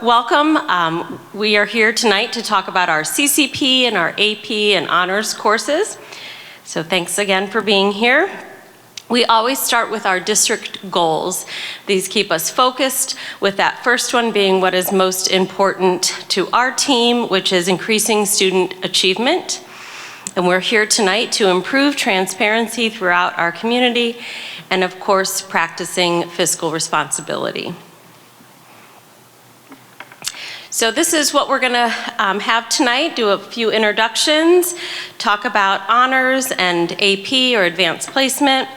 welcome. We are here tonight to talk about our CCP and our AP and honors courses. So thanks again for being here. We always start with our district goals. These keep us focused, with that first one being what is most important to our team, which is increasing student achievement. And we're here tonight to improve transparency throughout our community and, of course, practicing fiscal responsibility. So this is what we're gonna have tonight, do a few introductions, talk about honors and AP or advanced placement,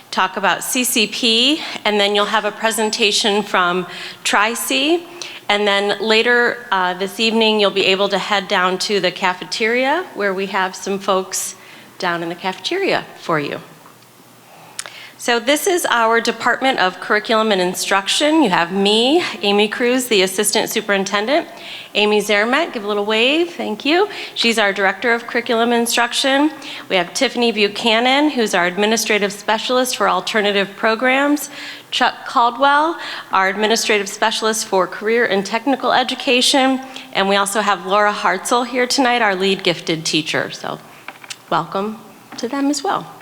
talk about CCP, and then you'll have a presentation from Tri-C. And then later this evening, you'll be able to head down to the cafeteria where we have some folks down in the cafeteria for you. So this is our Department of Curriculum and Instruction. You have me, Amy Cruz, the Assistant Superintendent. Amy Zermet, give a little wave, thank you. She's our Director of Curriculum and Instruction. We have Tiffany Buchanan, who's our Administrative Specialist for Alternative Programs. Chuck Caldwell, our Administrative Specialist for Career and Technical Education. And we also have Laura Hartzell here tonight, our lead gifted teacher. So welcome to them as well.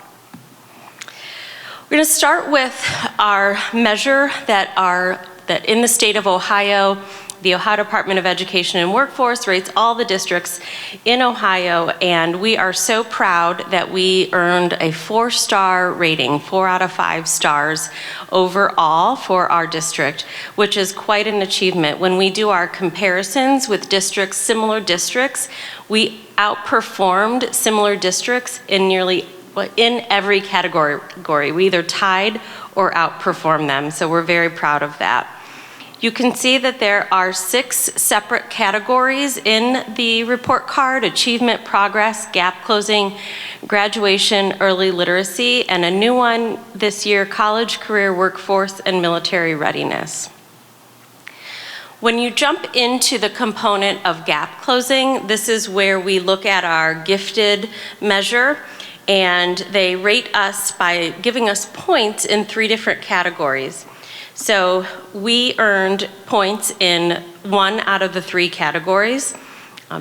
We're going to start with our measure that in the state of Ohio, the Ohio Department of Education and Workforce rates all the districts in Ohio, and we are so proud that we earned a 4-star rating, 4 out of 5 stars overall for our district, which is quite an achievement. When we do our comparisons with districts, similar districts, we outperformed similar districts in every category. We either tied or outperformed them, so we're very proud of that. You can see that there are 6 separate categories in the report card: achievement, progress, gap closing, graduation, early literacy, and a new one this year, college, career, workforce, and military readiness. When you jump into the component of gap closing, this is where we look at our gifted measure, and they rate us by giving us points in 3 different categories. So we earned points in 1 out of the 3 categories.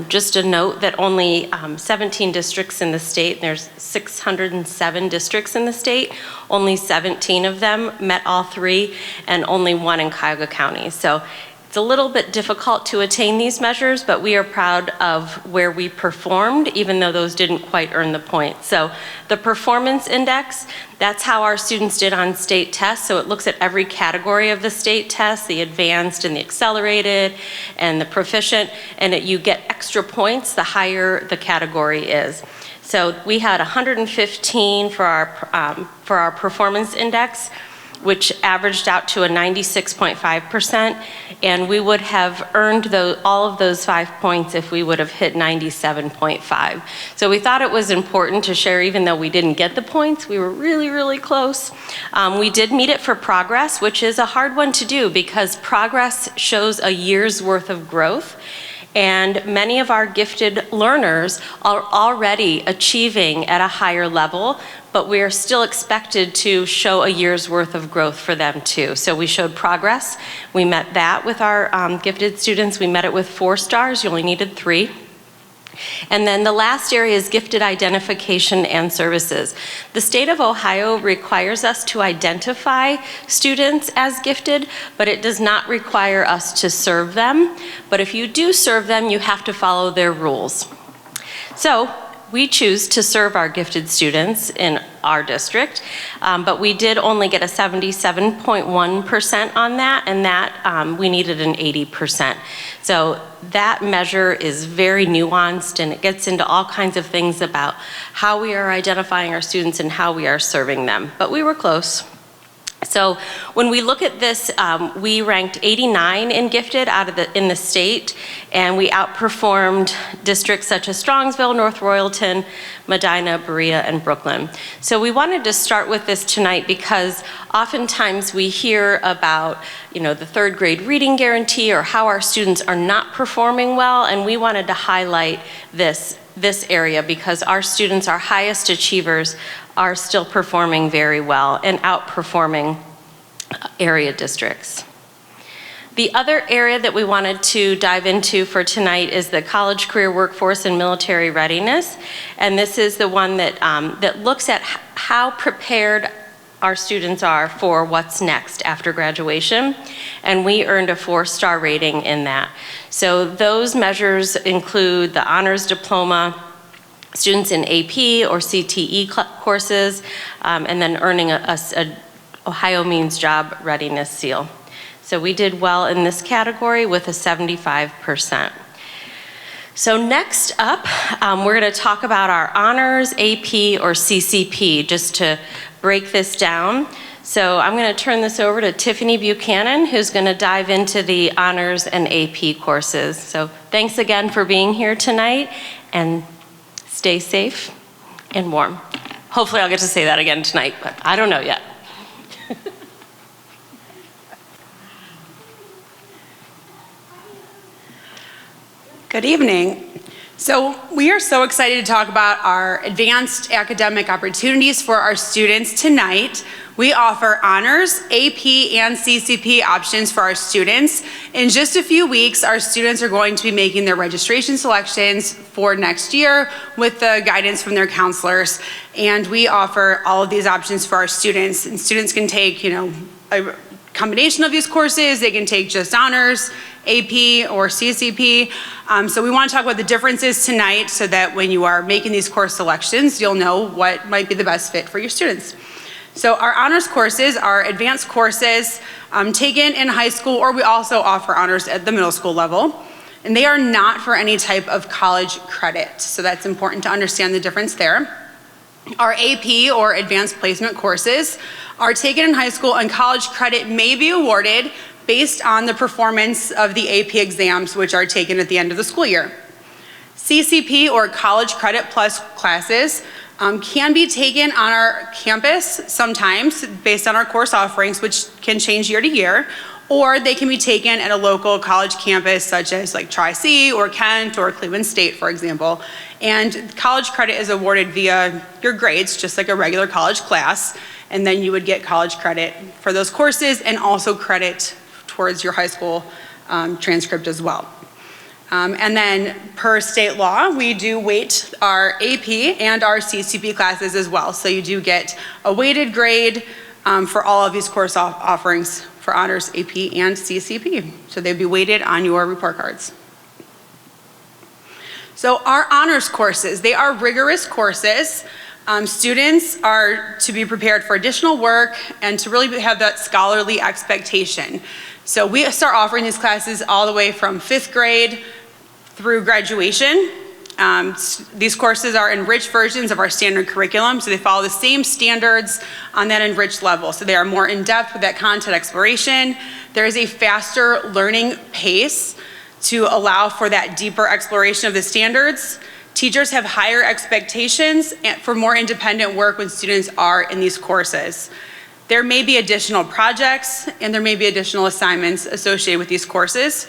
Just a note that only 17 districts in the state, there's 607 districts in the state, only 17 of them met all 3, and only 1 in Cuyahoga County. So it's a little bit difficult to attain these measures, but we are proud of where we performed, even though those didn't quite earn the points. So the performance index, that's how our students did on state tests. So it looks at every category of the state test, the advanced and the accelerated and the proficient, and you get extra points the higher the category is. So we had 115 for our performance index, which averaged out to a 96.5%, and we would have earned all of those 5 points if we would have hit 97.5. So we thought it was important to share, even though we didn't get the points, we were really, really close. We did meet it for progress, which is a hard one to do because progress shows a year's worth of growth. And many of our gifted learners are already achieving at a higher level, but we are still expected to show a year's worth of growth for them too. So we showed progress. We met that with our gifted students. We met it with 4 stars. You only needed 3. And then the last area is gifted identification and services. The state of Ohio requires us to identify students as gifted, but it does not require us to serve them. But if you do serve them, you have to follow their rules. So we choose to serve our gifted students in our district, but we did only get a 77.1% on that, and that we needed an 80%. So that measure is very nuanced, and it gets into all kinds of things about how we are identifying our students and how we are serving them, but we were close. So when we look at this, we ranked 89 in gifted in the state, and we outperformed districts such as Strongsville, North Royalton, Medina, Berea, and Brooklyn. So we wanted to start with this tonight because oftentimes we hear about, the 3rd grade reading guarantee or how our students are not performing well, and we wanted to highlight this area because our students, our highest achievers, are still performing very well and outperforming area districts. The other area that we wanted to dive into for tonight is the college career workforce and military readiness. And this is the one that, that looks at how prepared our students are for what's next after graduation. And we earned a 4-star rating in that. So those measures include the honors diploma, students in AP or CTE courses, and then earning a Ohio Means Job Readiness seal. So we did well in this category with a 75%. So next up, we're going to talk about our honors, AP, or CCP, just to break this down. So I'm going to turn this over to Tiffany Buchanan, who's going to dive into the honors and AP courses. So thanks again for being here tonight, and stay safe and warm. Hopefully I'll get to say that again tonight, but I don't know yet. Good evening. So we are so excited to talk about our advanced academic opportunities for our students tonight. We offer honors, AP, and CCP options for our students. In just a few weeks, our students are going to be making their registration selections for next year with the guidance from their counselors. And we offer all of these options for our students. And students can take, a combination of these courses. They can take just honors, AP, or CCP. So we want to talk about the differences tonight so that when you are making these course selections, you'll know what might be the best fit for your students. So our honors courses are advanced courses taken in high school, or we also offer honors at the middle school level. And they are not for any type of college credit. So that's important to understand the difference there. Our AP, or advanced placement courses, are taken in high school, and college credit may be awarded based on the performance of the AP exams, which are taken at the end of the school year. CCP, or college credit plus classes, can be taken on our campus sometimes based on our course offerings, which can change year to year, or they can be taken at a local college campus such as like Tri-C or Kent or Cleveland State, for example. And college credit is awarded via your grades, just like a regular college class, and then you would get college credit for those courses and also credit towards your high school transcript as well. And then per state law, we do weight our AP and our CCP classes as well. So you do get a weighted grade for all of these course offerings for honors, AP, and CCP. So they'd be weighted on your report cards. So our honors courses, they are rigorous courses. Students are to be prepared for additional work and to really have that scholarly expectation. So we start offering these classes all the way from 5th grade through graduation. These courses are enriched versions of our standard curriculum, so they follow the same standards on that enriched level. So they are more in-depth with that content exploration. There is a faster learning pace to allow for that deeper exploration of the standards. Teachers have higher expectations for more independent work when students are in these courses. There may be additional projects and there may be additional assignments associated with these courses.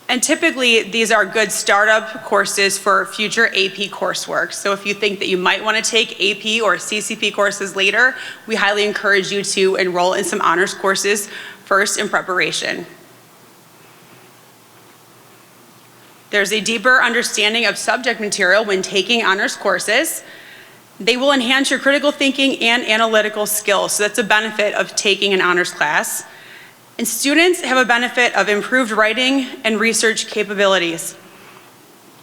And typically, these are good startup courses for future AP coursework. So if you think that you might want to take AP or CCP courses later, we highly encourage you to enroll in some honors courses first in preparation. There's a deeper understanding of subject material when taking honors courses. They will enhance your critical thinking and analytical skills. So that's a benefit of taking an honors class. And students have a benefit of improved writing and research capabilities.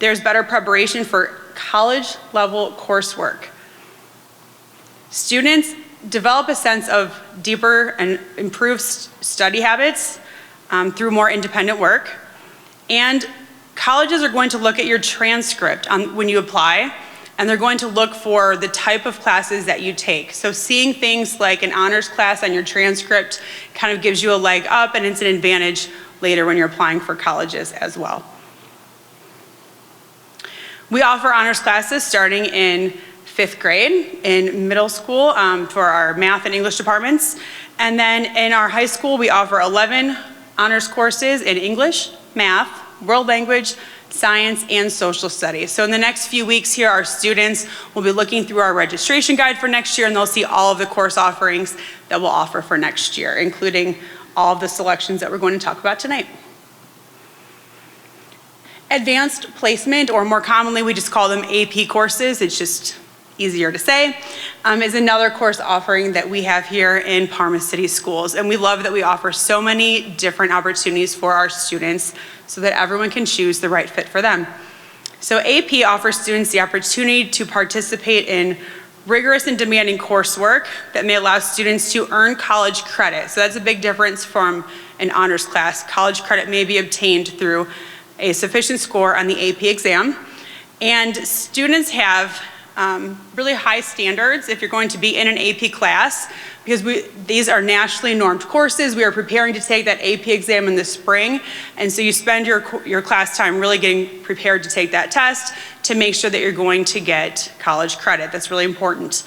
There's better preparation for college level coursework. Students develop a sense of deeper and improved study habits through more independent work. And colleges are going to look at your transcript when you apply, and they're going to look for the type of classes that you take. So seeing things like an honors class on your transcript kind of gives you a leg up, and it's an advantage later when you're applying for colleges as well. We offer honors classes starting in 5th grade, in middle school for our math and English departments. And then in our high school, we offer 11 honors courses in English, math, world language, science, and social studies. So in the next few weeks here, our students will be looking through our registration guide for next year, and they'll see all of the course offerings that we'll offer for next year, including all of the selections that we're going to talk about tonight. Advanced placement, or more commonly we just call them AP courses, it's just easier to say, is another course offering that we have here in Parma City Schools. And we love that we offer so many different opportunities for our students so that everyone can choose the right fit for them. So AP offers students the opportunity to participate in rigorous and demanding coursework that may allow students to earn college credit. So that's a big difference from an honors class. College credit may be obtained through a sufficient score on the AP exam. And students have really high standards if you're going to be in an AP class, because these are nationally normed courses. We are preparing to take that AP exam in the spring, and so you spend your class time really getting prepared to take that test to make sure that you're going to get college credit. That's really important.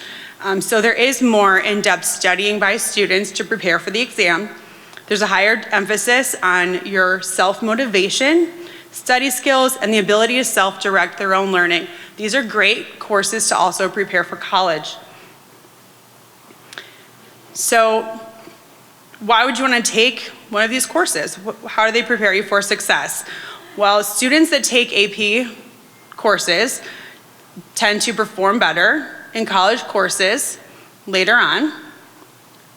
So there is more in-depth studying by students to prepare for the exam. There's a higher emphasis on your self-motivation, study skills, and the ability to self-direct their own learning. These are great courses to also prepare for college. So why would you want to take one of these courses? How do they prepare you for success? Well, students that take AP courses tend to perform better in college courses later on.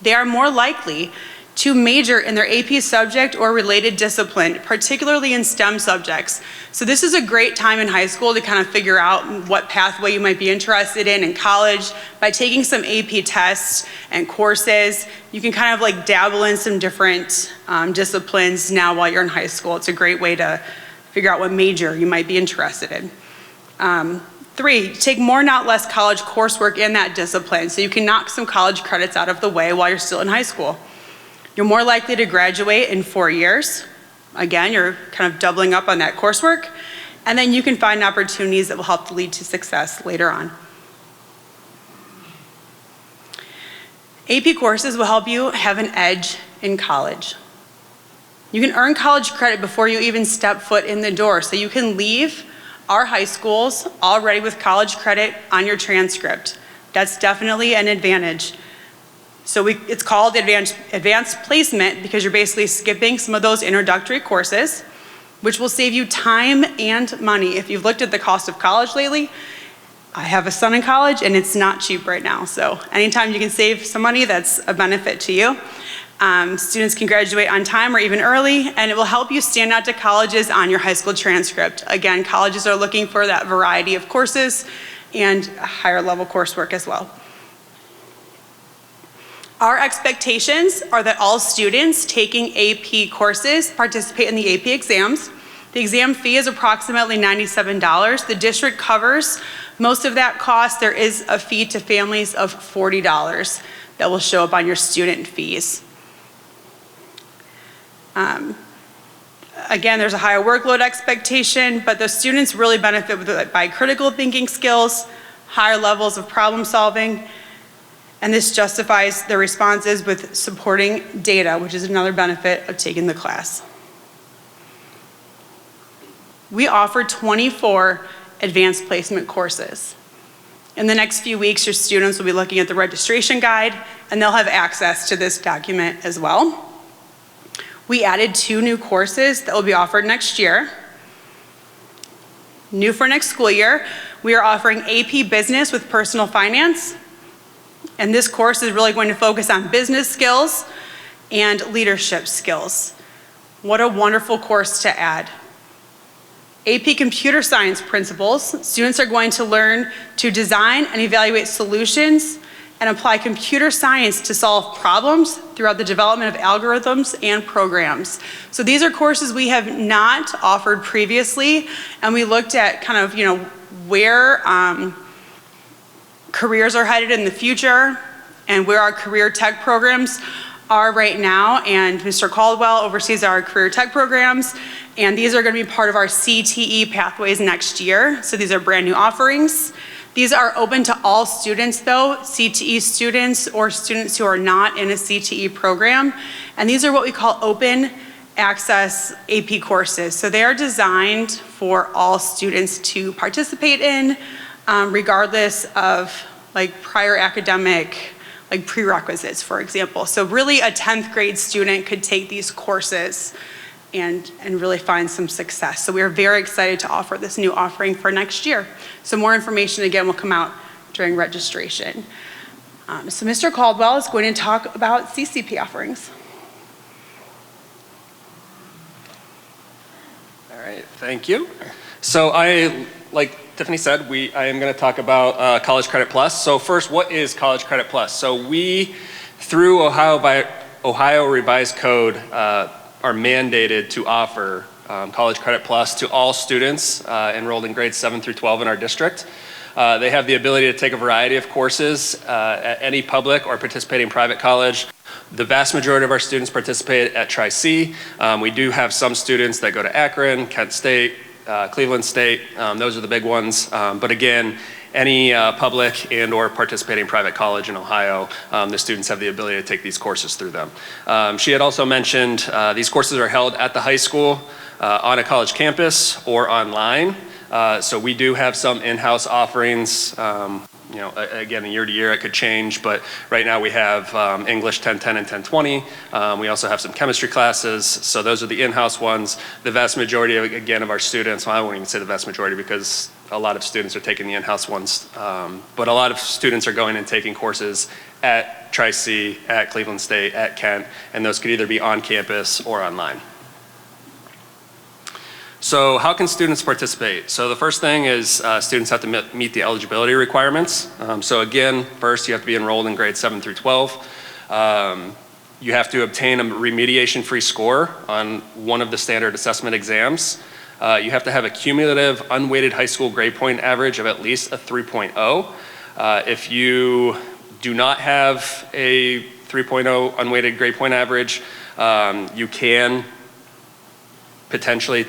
They are more likely to major in their AP subject or related discipline, particularly in STEM subjects. So this is a great time in high school to kind of figure out what pathway you might be interested in college. By taking some AP tests and courses, you can kind of like dabble in some different disciplines now while you're in high school. It's a great way to figure out what major you might be interested in. 3, take more, not less college coursework in that discipline so you can knock some college credits out of the way while you're still in high school. You're more likely to graduate in 4 years. Again, you're kind of doubling up on that coursework. And then you can find opportunities that will help to lead to success later on. AP courses will help you have an edge in college. You can earn college credit before you even step foot in the door, so you can leave our high schools already with college credit on your transcript. That's definitely an advantage. So it's called advanced placement because you're basically skipping some of those introductory courses, which will save you time and money. If you've looked at the cost of college lately, I have a son in college and it's not cheap right now. So anytime you can save some money, that's a benefit to you. Students can graduate on time or even early, and it will help you stand out to colleges on your high school transcript. Again, colleges are looking for that variety of courses and higher level coursework as well. Our expectations are that all students taking AP courses participate in the AP exams. The exam fee is approximately $97. The district covers most of that cost. There is a fee to families of $40 that will show up on your student fees. Again, there's a higher workload expectation, but the students really benefit by critical thinking skills, higher levels of problem solving, and this justifies their responses with supporting data, which is another benefit of taking the class. We offer 24 advanced placement courses. In the next few weeks, your students will be looking at the registration guide, and they'll have access to this document as well. We added 2 new courses that will be offered next year. New for next school year, we are offering AP Business with Personal Finance. And this course is really going to focus on business skills and leadership skills. What a wonderful course to add. AP Computer Science Principles, students are going to learn to design and evaluate solutions and apply computer science to solve problems throughout the development of algorithms and programs. So these are courses we have not offered previously, and we looked at kind of, where careers are headed in the future and where our career tech programs are right now, and Mr. Caldwell oversees our career tech programs, and these are going to be part of our CTE pathways next year. So these are brand new offerings. These are open to all students though, CTE students or students who are not in a CTE program, and these are what we call open access AP courses. So they are designed for all students to participate in, regardless of prior academic prerequisites, for example. So really a 10th grade student could take these courses and really find some success. So we are very excited to offer this new offering for next year. So more information, again, will come out during registration. So Mr. Caldwell is going to talk about CCP offerings. All right, thank you. So like Tiffany said, I am going to talk about College Credit Plus. So first, what is College Credit Plus? So we, through Ohio Revised Code, are mandated to offer College Credit Plus to all students enrolled in grades 7 through 12 in our district. They have the ability to take a variety of courses at any public or participating private college. The vast majority of our students participate at Tri-C. We do have some students that go to Akron, Kent State, Cleveland State. Those are the big ones. But again, any public and or participating private college in Ohio, the students have the ability to take these courses through them. She had also mentioned these courses are held at the high school, on a college campus, or online. So we do have some in-house offerings. You know, again, year to year it could change, but right now we have English 1010 and 1020. We also have some chemistry classes, so those are the in-house ones. The vast majority, again, of our students, well, I won't even say the vast majority because a lot of students are taking the in-house ones, but a lot of students are going and taking courses at Tri-C, at Cleveland State, at Kent, and those could either be on campus or online. So how can students participate? So the first thing is students have to meet the eligibility requirements. So again, first you have to be enrolled in grades 7 through 12. You have to obtain a remediation-free score on one of the standard assessment exams. You have to have a cumulative unweighted high school grade point average of at least a 3.0. If you do not have a 3.0 unweighted grade point average, you can potentially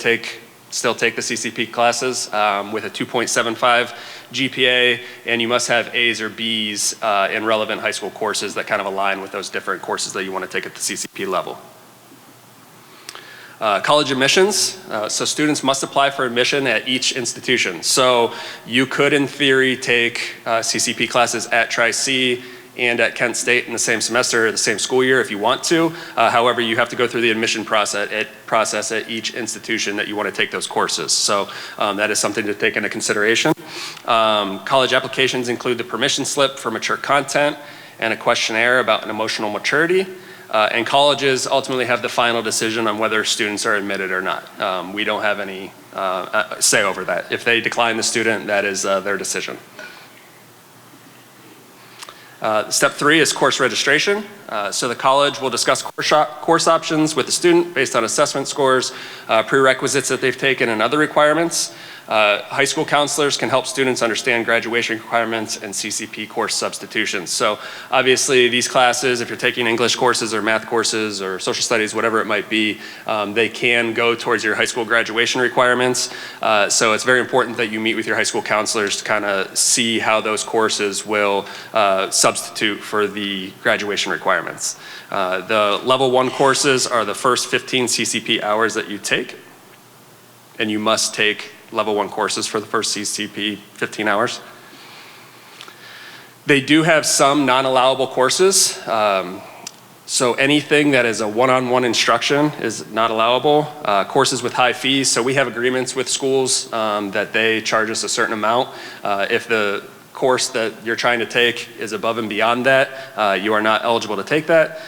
still take the CCP classes with a 2.75 GPA, and you must have A's or B's in relevant high school courses that kind of align with those different courses that you want to take at the CCP level. College admissions, so students must apply for admission at each institution. So you could, in theory, take CCP classes at Tri-C and at Kent State in the same semester, the same school year if you want to. However, you have to go through the admission process at each institution that you want to take those courses. So that is something to take into consideration. College applications include the permission slip for mature content and a questionnaire about an emotional maturity. And colleges ultimately have the final decision on whether students are admitted or not. We don't have any say over that. If they decline the student, that is their decision. Step 3 is course registration. So the college will discuss course options with the student based on assessment scores, prerequisites that they've taken, and other requirements. High school counselors can help students understand graduation requirements and CCP course substitutions. So obviously these classes, if you're taking English courses or math courses or social studies, whatever it might be, they can go towards your high school graduation requirements. So it's very important that you meet with your high school counselors to kind of see how those courses will substitute for the graduation requirements. The level 1 courses are the first 15 CCP hours that you take, and you must take level 1 courses for the first CCP 15 hours. They do have some non-allowable courses. So anything that is a one-on-one instruction is not allowable. Courses with high fees, so we have agreements with schools that they charge us a certain amount. If the course that you're trying to take is above and beyond that, you are not eligible to take that.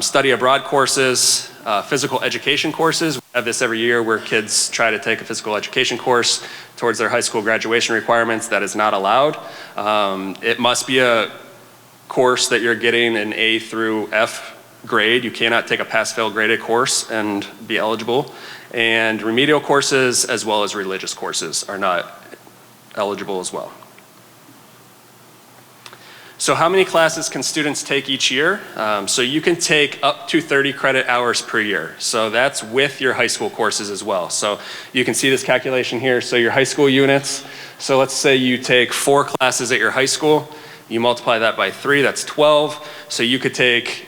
Study abroad courses, physical education courses. We have this every year where kids try to take a physical education course towards their high school graduation requirements. That is not allowed. It must be a course that you're getting an A through F grade. You cannot take a pass-fail graded course and be eligible. And remedial courses as well as religious courses are not eligible as well. So how many classes can students take each year? So you can take up to 30 credit hours per year. So that's with your high school courses as well. So you can see this calculation here. So your high school units, so let's say you take 4 classes at your high school, you multiply that by 3, that's 12. So you could take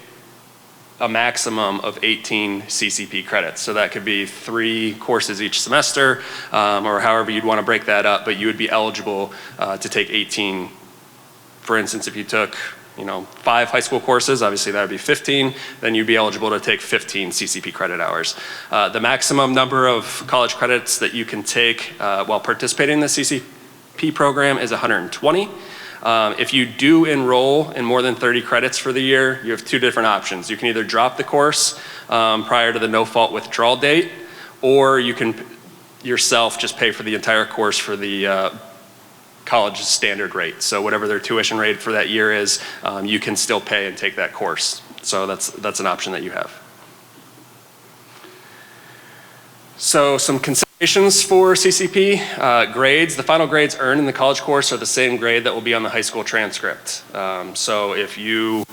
a maximum of 18 CCP credits. So that could be 3 courses each semester, or however you'd want to break that up, but you would be eligible to take 18. For instance, if you took 5 high school courses, obviously that would be 15, then you'd be eligible to take 15 CCP credit hours. The maximum number of college credits that you can take while participating in the CCP program is 120. If you do enroll in more than 30 credits for the year, you have 2 different options. You can either drop the course prior to the no-fault withdrawal date, or you can yourself just pay for the entire course for the college standard rate. So whatever their tuition rate for that year is, you can still pay and take that course. So that's an option that you have. So some considerations for CCP. Grades, the final grades earned in the college course are the same grade that will be on the high school transcript. So if you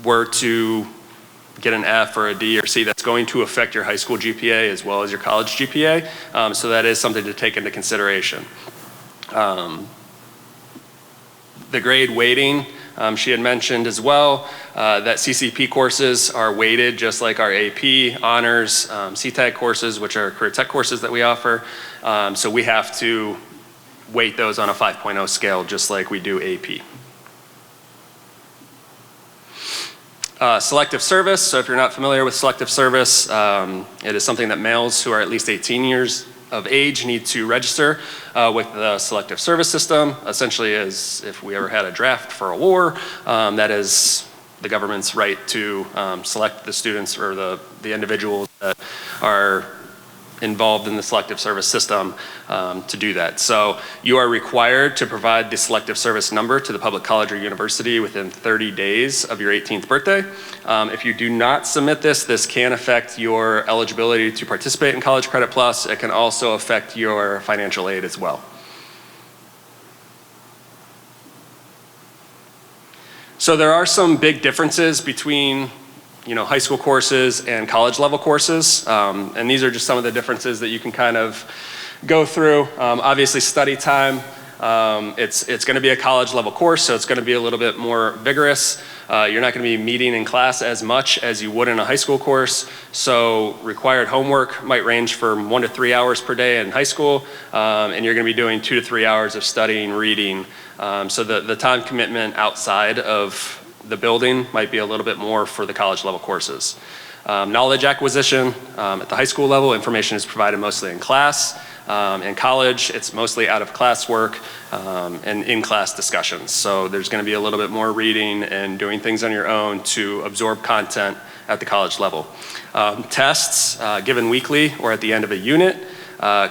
were to get an F or a D or C, that's going to affect your high school GPA as well as your college GPA. So that is something to take into consideration. The grade weighting, she had mentioned as well, that CCP courses are weighted just like our AP, honors, CTAG courses, which are career tech courses that we offer. So we have to weight those on a 5.0 scale just like we do AP. Selective service, so if you're not familiar with selective service, it is something that males who are at least 18 years of age need to register with the selective service system. Essentially, as if we ever had a draft for a war, that is the government's right to select the students or the individuals that are involved in the selective service system to do that. So you are required to provide the selective service number to the public college or university within 30 days of your 18th birthday. If you do not submit this, this can affect your eligibility to participate in College Credit Plus. It can also affect your financial aid as well. So there are some big differences between high school courses and college level courses. And these are just some of the differences that you can kind of go through. Obviously study time, it's gonna be a college level course, so it's gonna be a little bit more vigorous. You're not gonna be meeting in class as much as you would in a high school course. So required homework might range from 1 to 3 hours per day in high school. And you're gonna be doing 2 to 3 hours of studying, reading. So the time commitment outside of the building might be a little bit more for the college level courses. Knowledge acquisition, at the high school level, information is provided mostly in class. In college, it's mostly out of class work and in-class discussions. So there's gonna be a little bit more reading and doing things on your own to absorb content at the college level. Tests, given weekly or at the end of a unit.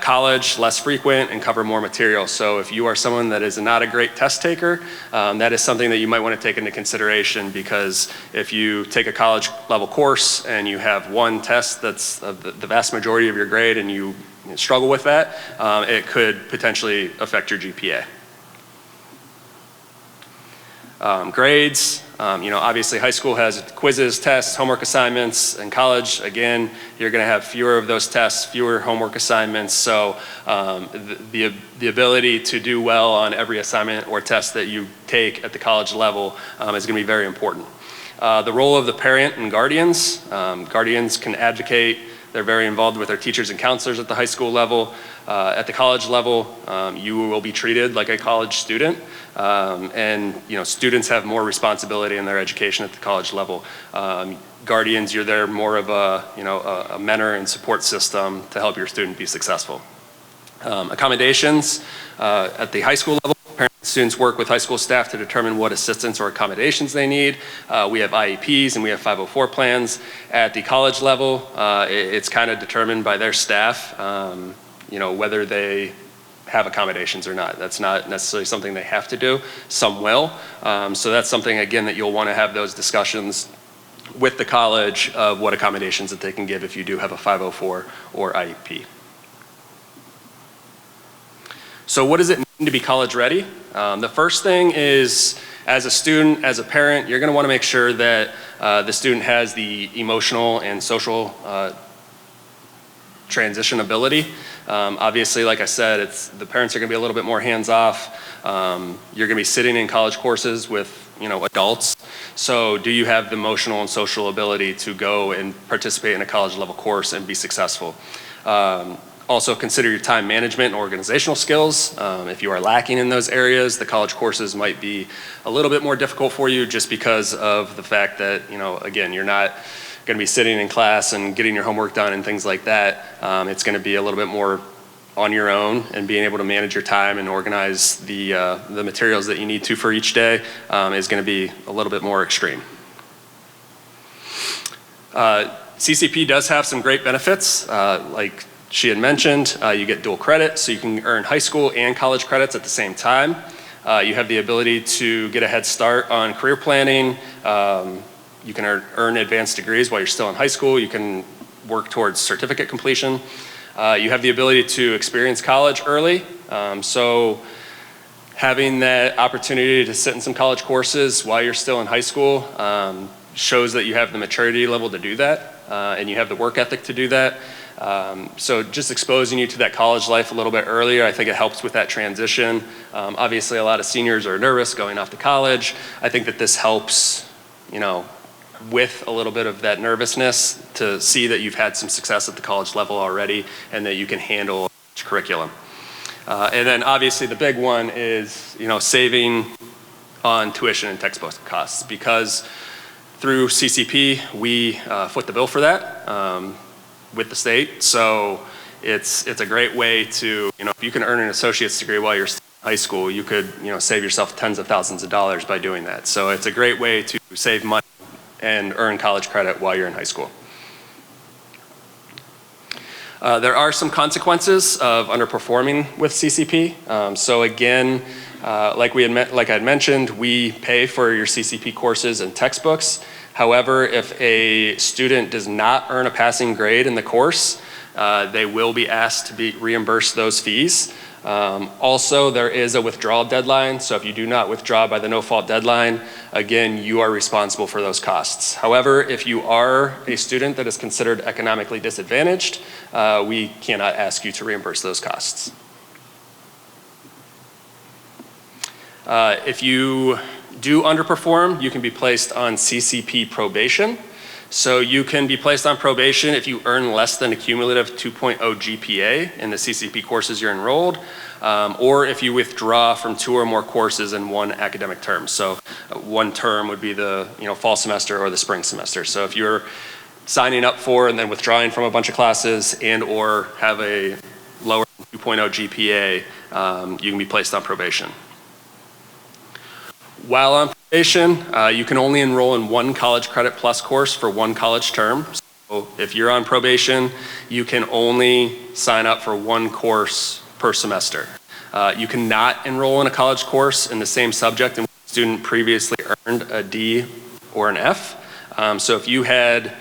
College, less frequent and cover more material. So if you are someone that is not a great test taker, that is something that you might want to take into consideration, because if you take a college level course and you have one test that's the vast majority of your grade and you struggle with that, it could potentially affect your GPA. Grades, obviously high school has quizzes, tests, homework assignments. In college, again, you're gonna have fewer of those tests, fewer homework assignments. So the ability to do well on every assignment or test that you take at the college level is gonna be very important. The role of the parent and guardians. Guardians can advocate. They're very involved with their teachers and counselors at the high school level. At the college level, you will be treated like a college student. And students have more responsibility in their education at the college level. Guardians, you're there more of a mentor and support system to help your student be successful. Accommodations, at the high school level, parents and students work with high school staff to determine what assistance or accommodations they need. We have IEPs and we have 504 plans. At the college level, it's kind of determined by their staff, whether they have accommodations or not. That's not necessarily something they have to do. Some will. So that's something, again, that you'll want to have those discussions with the college of what accommodations that they can give if you do have a 504 or IEP. So what does it mean to be college ready? The first thing is, as a student, as a parent, you're gonna wanna make sure that the student has the emotional and social transition ability. Obviously, like I said, the parents are gonna be a little bit more hands-off. You're gonna be sitting in college courses with adults. So do you have the emotional and social ability to go and participate in a college level course and be successful? also consider your time management and organizational skills. If you are lacking in those areas, the college courses might be a little bit more difficult for you just because of the fact that, again, you're not going to be sitting in class and getting your homework done and things like that. It's going to be a little bit more on your own, and being able to manage your time and organize the materials that you need to for each day is going to be a little bit more extreme. CCP does have some great benefits. Like she had mentioned, you get dual credit, so you can earn high school and college credits at the same time. You have the ability to get a head start on career planning. You can earn advanced degrees while you're still in high school. You can work towards certificate completion. You have the ability to experience college early. So having that opportunity to sit in some college courses while you're still in high school shows that you have the maturity level to do that, and you have the work ethic to do that. So just exposing you to that college life a little bit earlier, I think it helps with that transition. Obviously, a lot of seniors are nervous going off to college. I think that this helps, with a little bit of that nervousness, to see that you've had some success at the college level already and that you can handle curriculum. And then obviously the big one is, saving on tuition and textbook costs, because through CCP, we foot the bill for that with the state. So it's a great way to, if you can earn an associate's degree while you're still in high school, you could, save yourself tens of thousands of dollars by doing that. So it's a great way to save money and earn college credit while you're in high school. There are some consequences of underperforming with CCP. So again, like I had mentioned, we pay for your CCP courses and textbooks. However, if a student does not earn a passing grade in the course, they will be asked to be reimbursed those fees. Also, there is a withdrawal deadline, so if you do not withdraw by the no-fault deadline, again, you are responsible for those costs. However, if you are a student that is considered economically disadvantaged, we cannot ask you to reimburse those costs. If you do underperform, you can be placed on CCP probation. So you can be placed on probation if you earn less than a cumulative 2.0 GPA in the CCP courses you're enrolled, or if you withdraw from 2 or more courses in one academic term. So one term would be the fall semester or the spring semester. So if you're signing up for and then withdrawing from a bunch of classes and or have a lower than 2.0 GPA, you can be placed on probation. While on probation, you can only enroll in one college credit plus course for one college term. So if you're on probation, you can only sign up for one course per semester. You cannot enroll in a college course in the same subject in which a student previously earned a D or an F. So if you had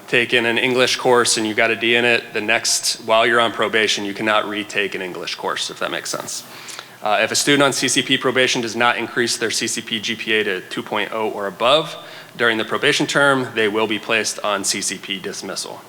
taken an English course and you got a D in it, while you're on probation, you cannot retake an English course, if that makes sense. If a student on CCP probation does not increase their CCP GPA to 2.0 or above during the probation term, they will be placed on CCP dismissal.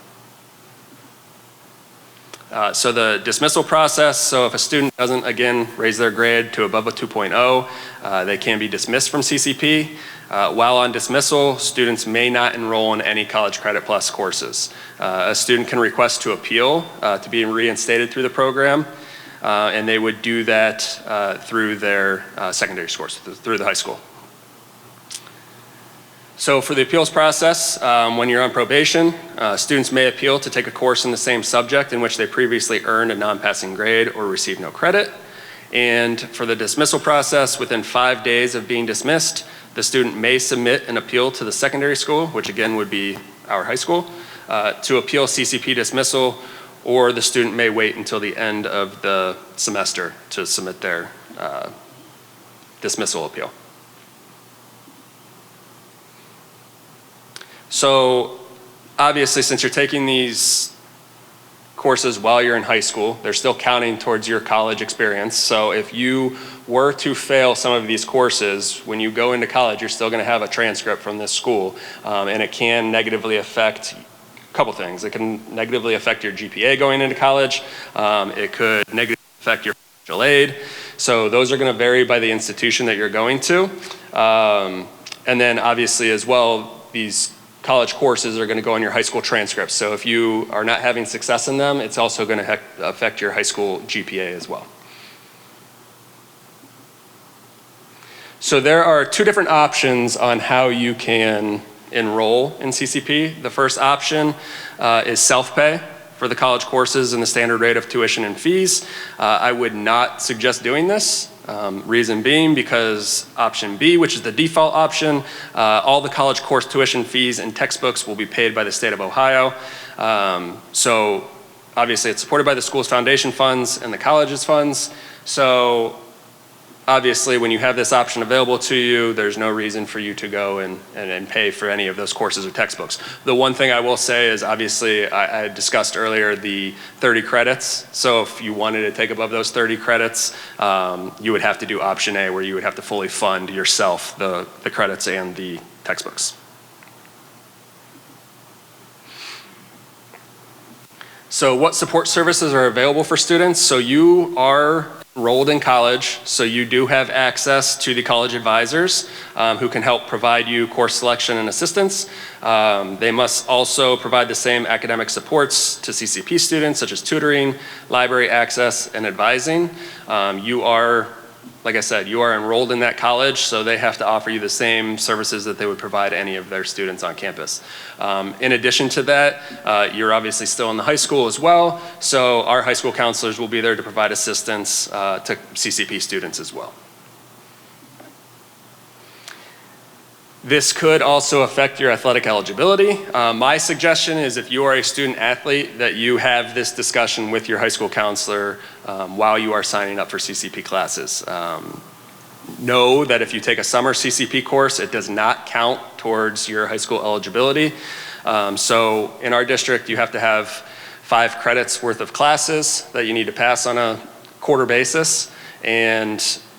So the dismissal process, so if a student doesn't, again, raise their grade to above a 2.0, they can be dismissed from CCP. While on dismissal, students may not enroll in any college credit plus courses. A student can request to appeal to be reinstated through the program. And they would do that through their secondary scores, through the high school. So for the appeals process, when you're on probation, students may appeal to take a course in the same subject in which they previously earned a non-passing grade or received no credit. And for the dismissal process, within 5 days of being dismissed, the student may submit an appeal to the secondary school, which again would be our high school, to appeal CCP dismissal, or the student may wait until the end of the semester to submit their dismissal appeal. So obviously, since you're taking these courses while you're in high school, they're still counting towards your college experience. So if you were to fail some of these courses, when you go into college, you're still going to have a transcript from this school, and it can negatively affect couple things. It can negatively affect your GPA going into college. It could negatively affect your financial aid. So those are going to vary by the institution that you're going to. And then obviously as well, these college courses are going to go on your high school transcripts. So if you are not having success in them, it's also going to affect your high school GPA as well. So there are two different options on how you can enroll in CCP. The first option is self-pay for the college courses and the standard rate of tuition and fees. I would not suggest doing this. Reason being because option B, which is the default option, all the college course tuition fees and textbooks will be paid by the state of Ohio. So obviously it's supported by the school's foundation funds and the college's funds. So obviously when you have this option available to you, there's no reason for you to go and pay for any of those courses or textbooks. The one thing I will say is obviously I discussed earlier the 30 credits. So if you wanted to take above those 30 credits, you would have to do option A, where you would have to fully fund yourself the credits and the textbooks. So what support services are available for students? So you are enrolled in college, so you do have access to the college advisors who can help provide you course selection and assistance. They must also provide the same academic supports to CCP students, such as tutoring, library access, and advising. You are, like I said, you are enrolled in that college, so they have to offer you the same services that they would provide any of their students on campus. In addition to that, you're obviously still in the high school as well, so our high school counselors will be there to provide assistance to CCP students as well. This could also affect your athletic eligibility. My suggestion is if you are a student athlete that you have this discussion with your high school counselor while you are signing up for CCP classes. Know that if you take a summer CCP course, it does not count towards your high school eligibility. So in our district, you have to have 5 credits worth of classes that you need to pass on a quarter basis, and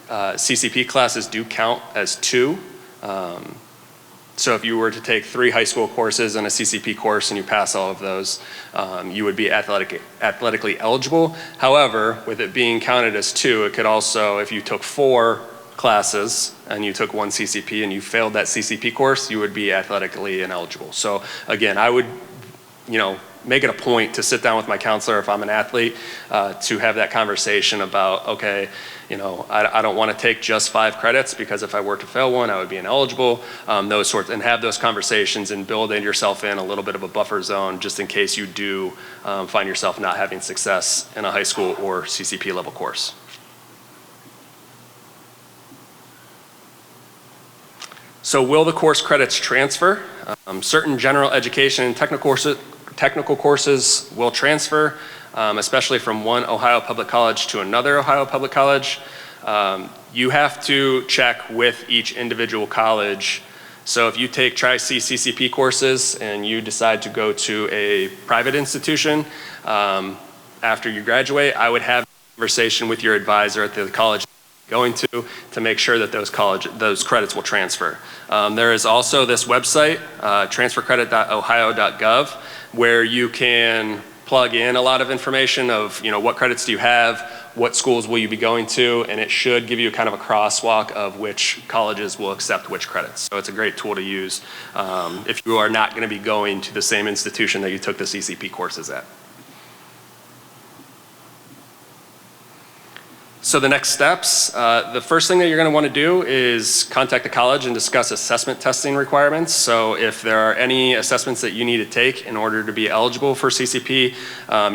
CCP classes do count as 2. So if you were to take 3 high school courses and a CCP course and you pass all of those, you would be athletically eligible. However, with it being counted as 2, it could also, if you took 4 classes and you took 1 CCP and you failed that CCP course, you would be athletically ineligible. So again, I would, make it a point to sit down with my counselor if I'm an athlete to have that conversation about, okay, I don't want to take just 5 credits because if I were to fail one, I would be ineligible, those sorts, and have those conversations and build yourself in a little bit of a buffer zone just in case you do find yourself not having success in a high school or CCP level course. So will the course credits transfer? Certain general education and technical courses will transfer, especially from one Ohio public college to another Ohio public college. You have to check with each individual college. So if you take Tri-C CCP courses and you decide to go to a private institution after you graduate, I would have a conversation with your advisor at the college going to make sure that those credits will transfer. There is also this website, transfercredit.ohio.gov, where you can plug in a lot of information of what credits do you have, what schools will you be going to, and it should give you kind of a crosswalk of which colleges will accept which credits. So it's a great tool to use if you are not going to be going to the same institution that you took the CCP courses at. So the next steps, the first thing that you're going to want to do is contact the college and discuss assessment testing requirements. So if there are any assessments that you need to take in order to be eligible for CCP,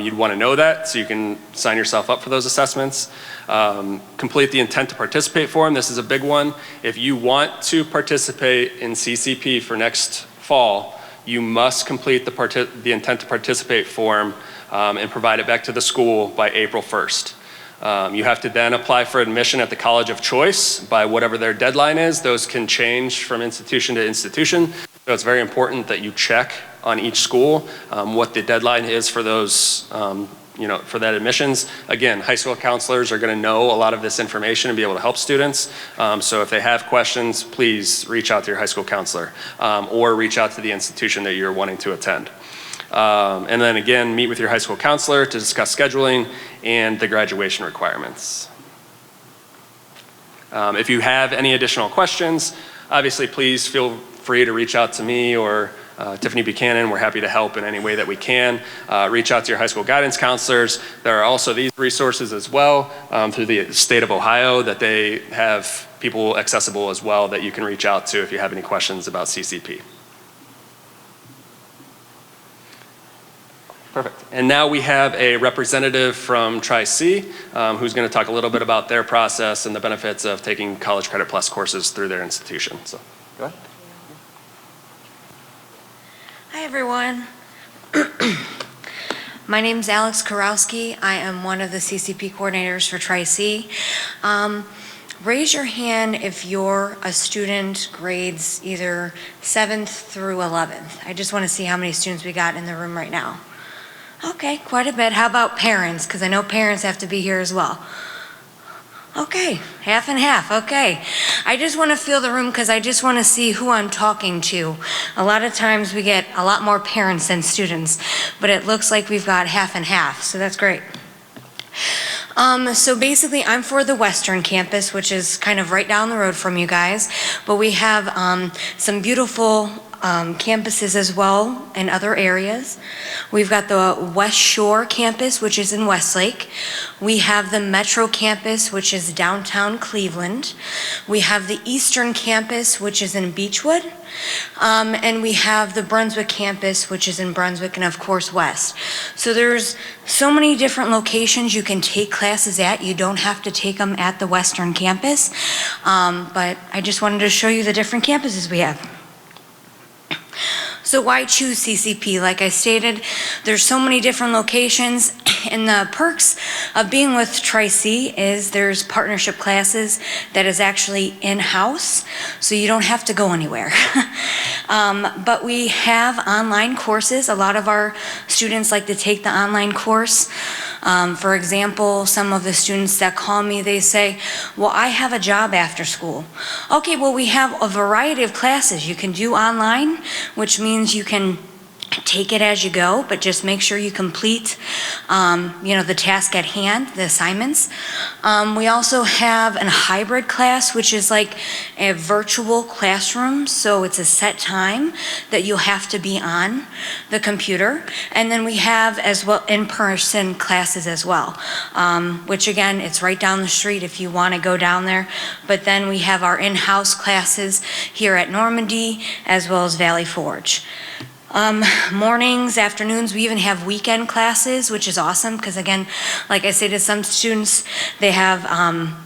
you'd want to know that so you can sign yourself up for those assessments. Complete the intent to participate form. This is a big one. If you want to participate in CCP for next fall, you must complete the intent to participate form and provide it back to the school by April 1st. You have to then apply for admission at the college of choice by whatever their deadline is. Those can change from institution to institution. So it's very important that you check on each school what the deadline is for those, for that admissions. Again, high school counselors are going to know a lot of this information and be able to help students. So if they have questions, please reach out to your high school counselor or reach out to the institution that you're wanting to attend. And then again, meet with your high school counselor to discuss scheduling and the graduation requirements. If you have any additional questions, obviously please feel free to reach out to me or Tiffany Buchanan. We're happy to help in any way that we can. Reach out to your high school guidance counselors. There are also these resources as well through the state of Ohio that they have people accessible as well that you can reach out to if you have any questions about CCP. Perfect. And now we have a representative from Tri-C who's going to talk a little bit about their process and the benefits of taking College Credit Plus courses through their institution. So, go ahead. Hi, everyone. My name's Alex Karowski. I am one of the CCP coordinators for Tri-C. Raise your hand if you're a student grades either 7th through 11th. I just want to see how many students we got in the room right now. Okay, quite a bit. How about parents? Because I know parents have to be here as well. Okay, half and half, okay. I just want to feel the room because I just want to see who I'm talking to. A lot of times we get a lot more parents than students, but it looks like we've got half and half, so that's great. So basically I'm for the Western campus, which is kind of right down the road from you guys, but we have some beautiful campuses as well in other areas. We've got the West Shore campus, which is in Westlake. We have the Metro campus, which is downtown Cleveland. We have the Eastern campus, which is in Beechwood. And we have the Brunswick campus, which is in Brunswick, and of course West. So there's so many different locations you can take classes at. You don't have to take them at the Western campus. But I just wanted to show you the different campuses we have. So why choose CCP? Like I stated, there's so many different locations, and the perks of being with Tri-C is there's partnership classes that is actually in-house, so you don't have to go anywhere. But we have online courses. A lot of our students like to take the online course. For example, some of the students that call me, they say, well, I have a job after school. Okay, well, we have a variety of classes you can do online, which means you can take it as you go, but just make sure you complete, the task at hand, the assignments. We also have a hybrid class, which is like a virtual classroom. So it's a set time that you'll have to be on the computer. And then we have as well in-person classes as well, which again, it's right down the street if you want to go down there. But then we have our in-house classes here at Normandy as well as Valley Forge. Mornings, afternoons, we even have weekend classes, which is awesome because again, like I say to some students, they have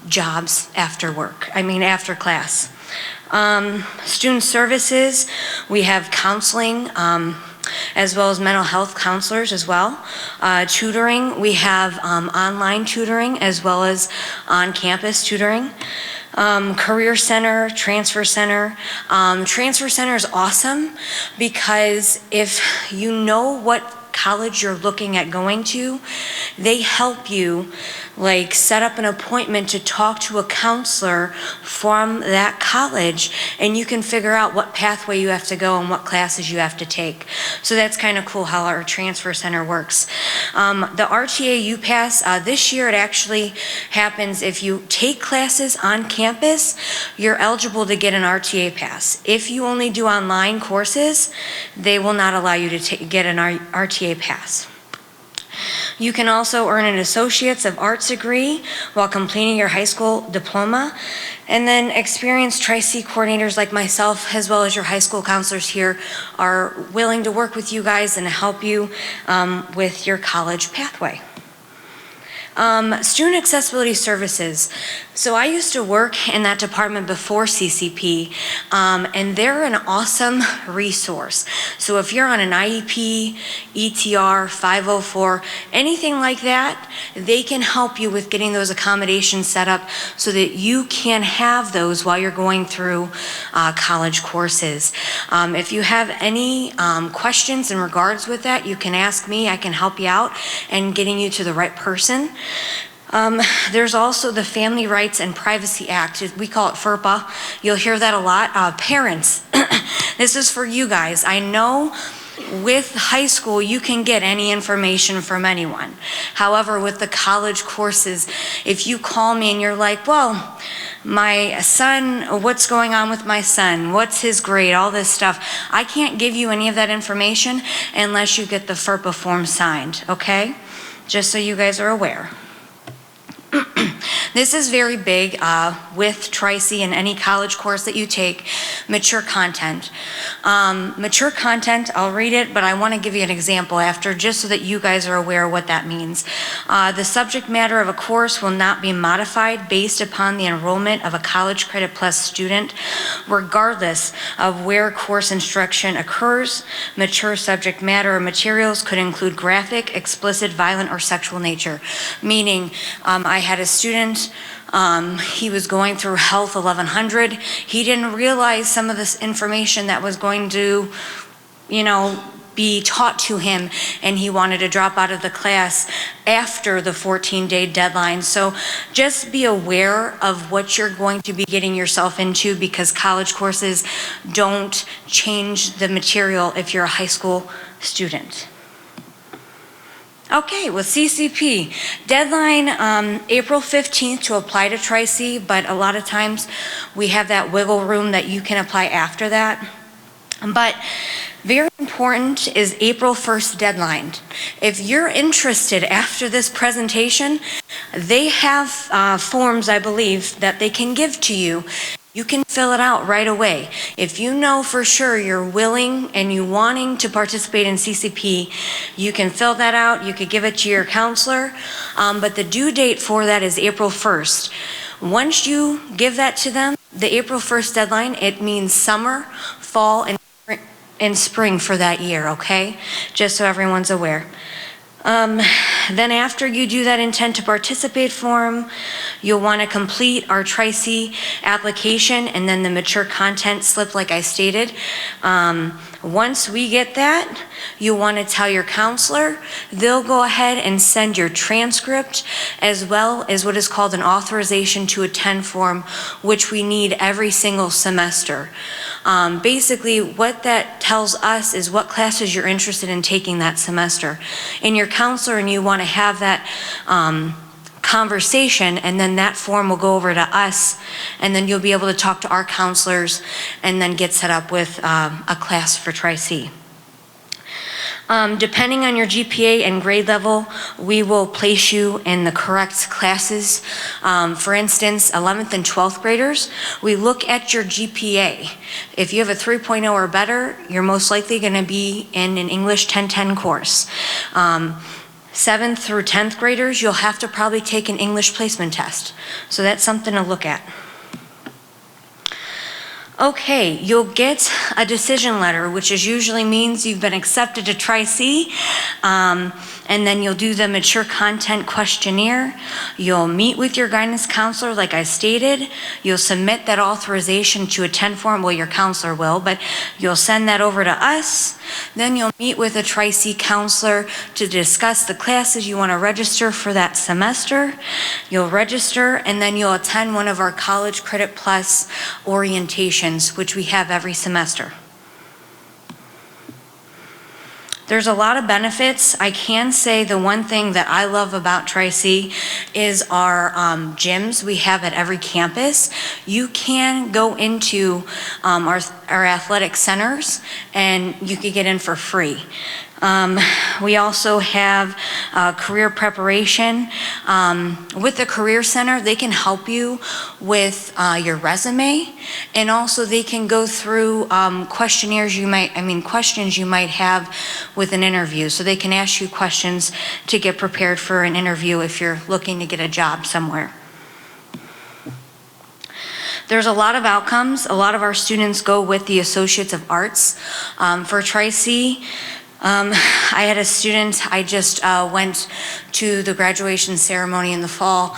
jobs after class. Student services, we have counseling, as well as mental health counselors as well. Tutoring, we have online tutoring as well as on-campus tutoring. Career Center, Transfer Center. Transfer Center is awesome because if you know what college you're looking at going to, they help you like set up an appointment to talk to a counselor from that college, and you can figure out what pathway you have to go and what classes you have to take. So that's kind of cool how our transfer center works. The RTA UPass, this year it actually happens if you take classes on campus, you're eligible to get an RTA pass. If you only do online courses, they will not allow you to get an RTA pass. You can also earn an Associates of Arts degree while completing your high school diploma. And then experienced Tri-C coordinators like myself, as well as your high school counselors here, are willing to work with you guys and help you with your college pathway. Student accessibility services. So I used to work in that department before CCP, and they're an awesome resource. So if you're on an IEP, ETR, 504, anything like that, they can help you with getting those accommodations set up so that you can have those while you're going through college courses. If you have any questions in regards with that, you can ask me. I can help you out and getting you to the right person. There's also the Family Rights and Privacy Act. We call it FERPA. You'll hear that a lot. Parents, this is for you guys. I know With high school, you can get any information from anyone. However, with the college courses, if you call me and you're like, well, my son, what's going on with my son? What's his grade? All this stuff. I can't give you any of that information unless you get the FERPA form signed, okay? Just so you guys are aware. This is very big with Tri-C and any college course that you take, mature content. Mature content, I'll read it, but I want to give you an example after just so that you guys are aware of what that means. The subject matter of a course will not be modified based upon the enrollment of a College Credit Plus student, regardless of where course instruction occurs. Mature subject matter or materials could include graphic, explicit, violent, or sexual nature. Meaning, I had a student, he was going through Health 1100. He didn't realize some of this information that was going to, be taught to him, and he wanted to drop out of the class after the 14-day deadline. So just be aware of what you're going to be getting yourself into, because college courses don't change the material if you're a high school student. Okay, with CCP, deadline April 15th to apply to Tri-C, but a lot of times we have that wiggle room that you can apply after that. But very important is April 1st deadline. If you're interested after this presentation, they have forms, I believe, that they can give to you. You can fill it out right away. If you know for sure you're willing and you wanting to participate in CCP, you can fill that out. You could give it to your counselor, but the due date for that is April 1st. Once you give that to them, the April 1st deadline, it means summer, fall, and spring for that year, okay? Just so everyone's aware. Then after you do that intent to participate form, you'll want to complete our Tri-C application and then the mature content slip like I stated. Once we get that, you'll want to tell your counselor. They'll go ahead and send your transcript as well as what is called an authorization to attend form, which we need every single semester. Basically, what that tells us is what classes you're interested in taking that semester. And your counselor and you want to have that conversation, and then that form will go over to us, and then you'll be able to talk to our counselors and then get set up with a class for Tri-C. Depending on your GPA and grade level, we will place you in the correct classes. For instance, 11th and 12th graders, we look at your GPA. If you have a 3.0 or better, you're most likely going to be in an English 1010 course. 7th through 10th graders, you'll have to probably take an English placement test. So that's something to look at. Okay, you'll get a decision letter, which usually means you've been accepted to Tri-C, and then you'll do the mature content questionnaire. You'll meet with your guidance counselor, like I stated. You'll submit that authorization to attend form. Well, your counselor will, but you'll send that over to us. Then you'll meet with a Tri-C counselor to discuss the classes you want to register for that semester. You'll register, and then you'll attend one of our College Credit Plus orientations, which we have every semester. There's a lot of benefits. I can say the one thing that I love about Tri-C is our gyms we have at every campus. You can go into our athletic centers and you can get in for free. We also have career preparation. With the Career Center, they can help you with your resume, and also they can go through questions you might have with an interview. So they can ask you questions to get prepared for an interview if you're looking to get a job somewhere. There's a lot of outcomes. A lot of our students go with the Associates of Arts. For Tri-C, I had a student, I just went to the graduation ceremony in the fall.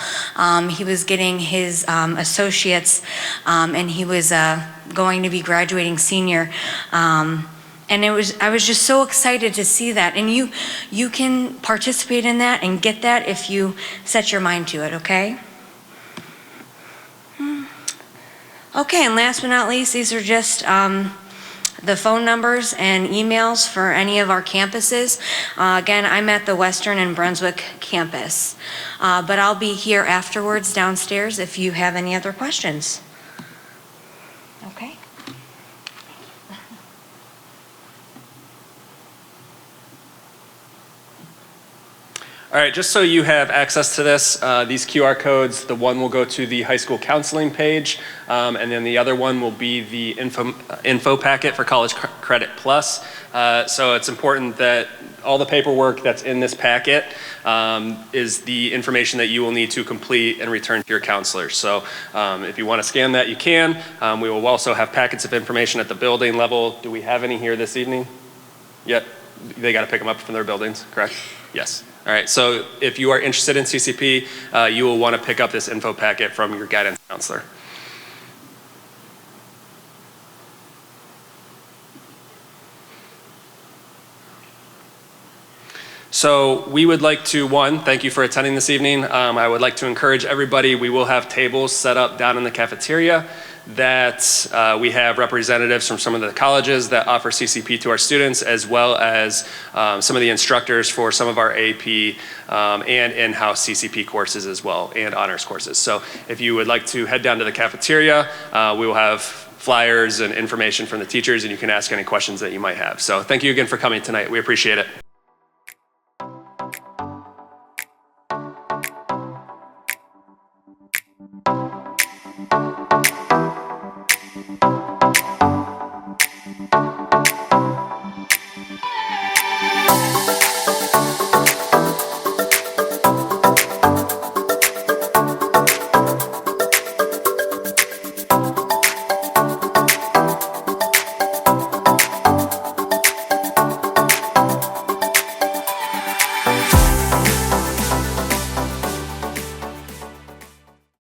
He was getting his associates, and he was going to be graduating senior. And I was just so excited to see that. And you can participate in that and get that if you set your mind to it, okay? Okay, and last but not least, these are just the phone numbers and emails for any of our campuses. Again, I'm at the Western and Brunswick campus, but I'll be here afterwards downstairs if you have any other questions. Okay. All right, just so you have access to this, these QR codes, the one will go to the high school counseling page, and then the other one will be the info packet for College Credit Plus. So it's important that all the paperwork that's in this packet is the information that you will need to complete and return to your counselor. So if you want to scan that, you can. We will also have packets of information at the building level. Do we have any here this evening? Yep, they got to pick them up from their buildings, correct? Yes. All right, so if you are interested in CCP, you will want to pick up this info packet from your guidance counselor. So we would like to, one, thank you for attending this evening. I would like to encourage everybody, we will have tables set up down in the cafeteria that we have representatives from some of the colleges that offer CCP to our students, as well as some of the instructors for some of our AP and in-house CCP courses as well, and honors courses. So if you would like to head down to the cafeteria, we will have flyers and information from the teachers, and you can ask any questions that you might have. So thank you again for coming tonight. We appreciate it.